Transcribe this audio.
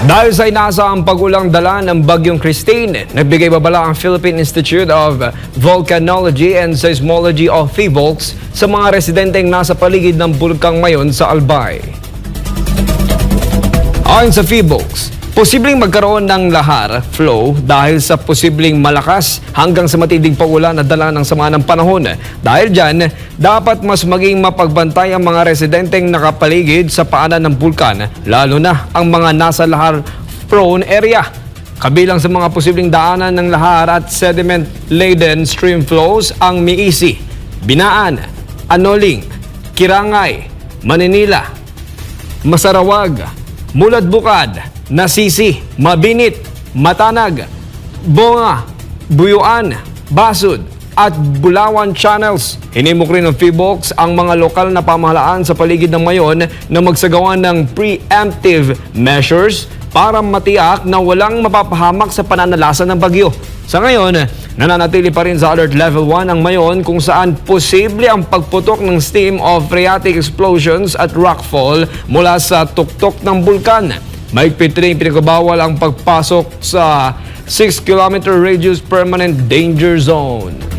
Dahil sa inaasahang pag-ulang dala ng Bagyong Christine, nagbigay babala ang Philippine Institute of Volcanology and Seismology of PHIVOLCS sa mga residenteng nasa paligid ng bulkang Mayon sa Albay. Ayon sa PHIVOLCS, posibleng magkaroon ng lahar, flow, dahil sa posibleng malakas hanggang sa matinding pag-ulan na dala ng sama ng panahon. Dahil dyan, dapat mas maging mapagbantay ang mga residenteng nakapaligid sa paanan ng bulkan, lalo na ang mga nasa lahar-prone area. Kabilang sa mga posibleng daanan ng lahar at sediment-laden stream flows ang Miisi, Binaan, Anoling, Kirangay, Maninila, Masarawag, Mulad-Bukad, Nasisi, Mabinit, Matanag, Bonga, Buyuan, Basud at Bulawan Channels. Hinimok rin ng PHIVOLCS ang mga lokal na pamahalaan sa paligid ng Mayon na magsagawa ng preemptive measures para matiyak na walang mapapahamak sa pananalasa ng bagyo. Sa ngayon, nananatili pa rin sa Alert Level 1 ang Mayon kung saan posible ang pagputok ng steam of phreatic explosions at rockfall mula sa tuktok ng bulkan. Mahigpit rin pinagbabawal ang pagpasok sa 6-kilometer radius permanent danger zone.